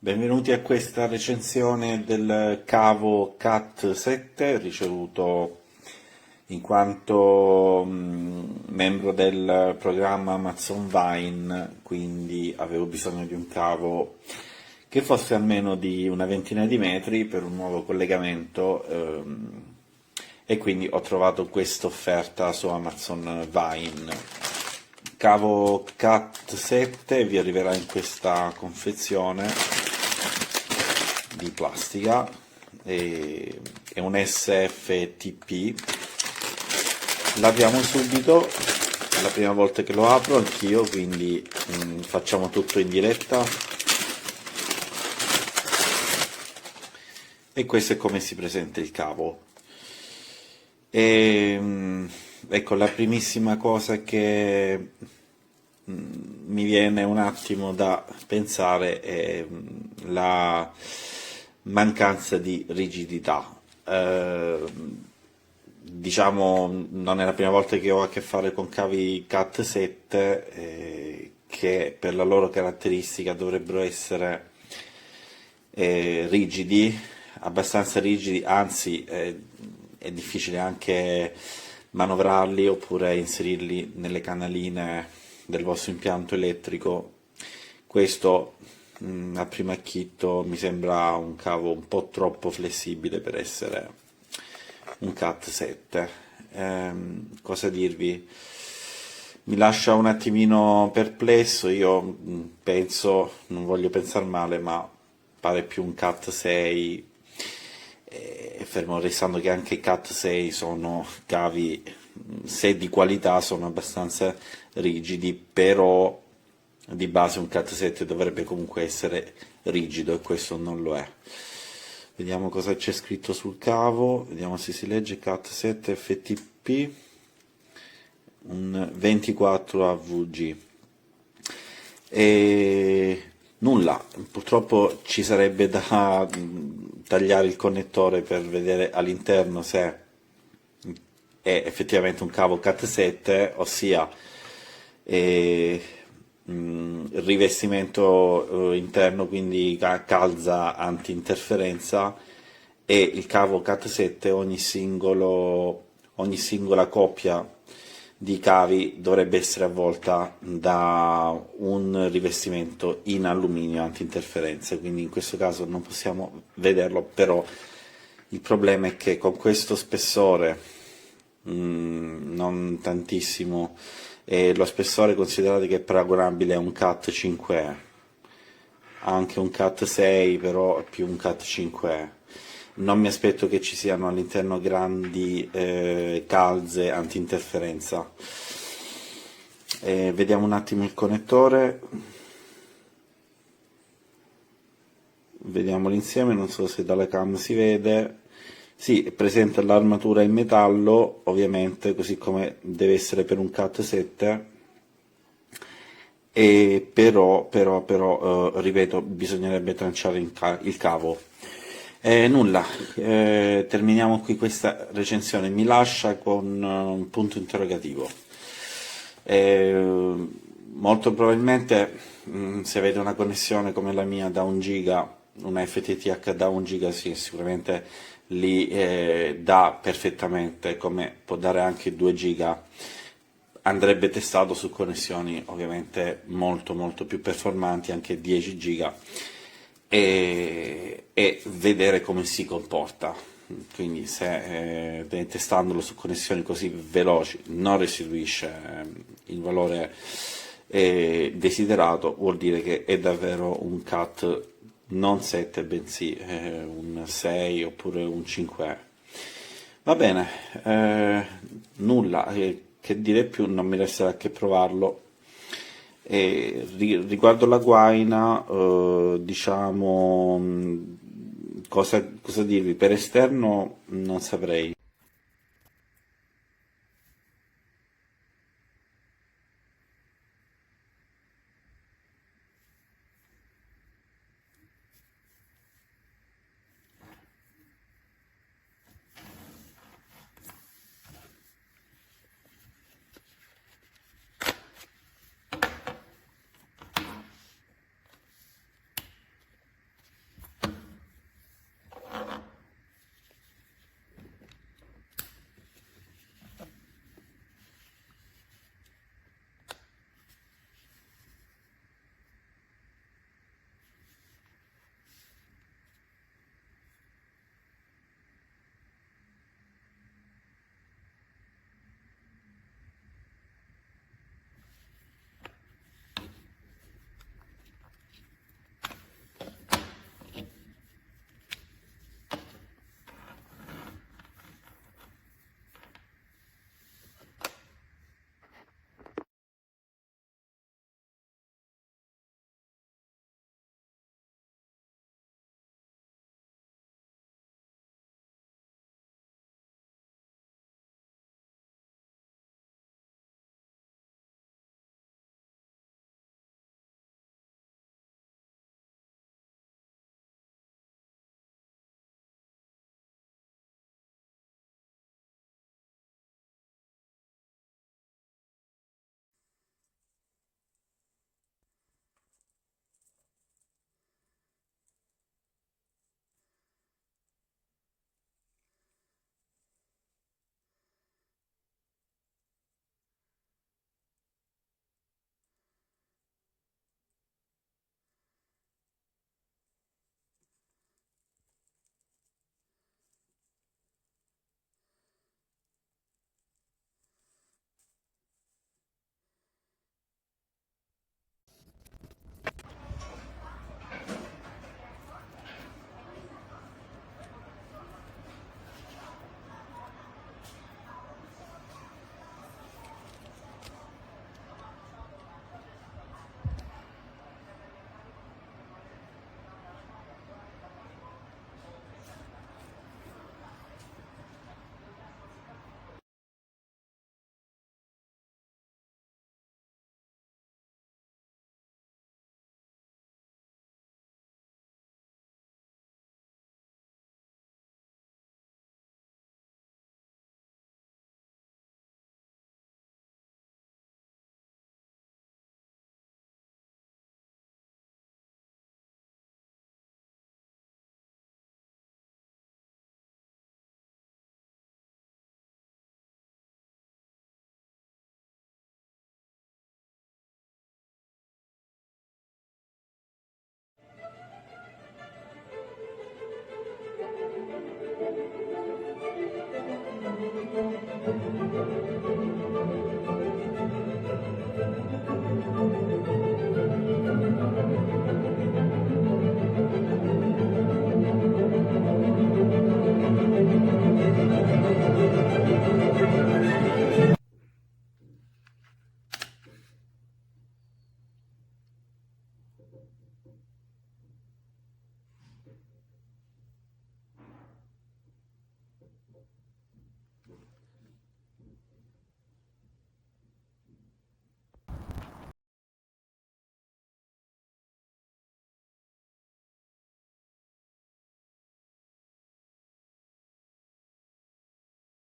Benvenuti a questa recensione del cavo Cat 7 ricevuto in quanto membro del programma Amazon Vine, quindi avevo bisogno di un cavo che fosse almeno di una ventina di metri per un nuovo collegamento e quindi ho trovato questa offerta su Amazon Vine. Cavo Cat 7 vi arriverà in questa confezione di plastica, è un SFTP. L'apriamo subito, è la prima volta che lo apro anch'io, quindi facciamo tutto in diretta. E questo è come si presenta il cavo. Ecco, la primissima cosa che mi viene un attimo da pensare è la mancanza di rigidità. Diciamo, non è la prima volta che ho a che fare con cavi Cat 7 che per la loro caratteristica dovrebbero essere rigidi, abbastanza rigidi, anzi è difficile anche manovrarli oppure inserirli nelle canaline del vostro impianto elettrico. Questo a primo acchito mi sembra un cavo un po' troppo flessibile per essere un Cat 7. Cosa dirvi? Mi lascia un attimino perplesso, io penso, non voglio pensare male, ma pare più un Cat 6, fermo restando che anche i Cat 6 sono cavi, se di qualità, sono abbastanza rigidi, però di base un Cat 7 dovrebbe comunque essere rigido e questo non lo è. Vediamo cosa c'è scritto sul cavo, vediamo se si legge. Cat 7 FTP, un 24 AVG. E nulla, purtroppo ci sarebbe da tagliare il connettore per vedere all'interno se è effettivamente un cavo Cat 7, ossia rivestimento interno, quindi calza anti-interferenza, e il cavo Cat 7, ogni singola coppia di cavi dovrebbe essere avvolta da un rivestimento in alluminio anti-interferenze, quindi in questo caso non possiamo vederlo, però il problema è che con questo spessore, non tantissimo, e lo spessore considerate che è paragonabile a un Cat 5e, anche un Cat 6 però è più un Cat 5e. Non mi aspetto che ci siano all'interno grandi calze anti-interferenza. Vediamo un attimo il connettore, vediamolo insieme, non so se dalla cam si vede. Sì, presenta l'armatura in metallo, ovviamente, così come deve essere per un Cat 7, e però, ripeto, bisognerebbe tranciare il cavo. Nulla, terminiamo qui questa recensione, mi lascia con un punto interrogativo. Molto probabilmente se avete una connessione come la mia da 1 giga, una FTTH da 1 giga, sì, sicuramente li dà perfettamente, come può dare anche 2 giga. Andrebbe testato su connessioni ovviamente molto più performanti, anche 10 giga, e vedere come si comporta. Quindi se testandolo su connessioni così veloci non restituisce il valore desiderato, vuol dire che è davvero un Cat non 7 bensì un 6 oppure un 5e. Va bene, nulla, che dire più, non mi resterà che provarlo. Riguardo la guaina, diciamo, cosa dirvi? Per esterno non saprei.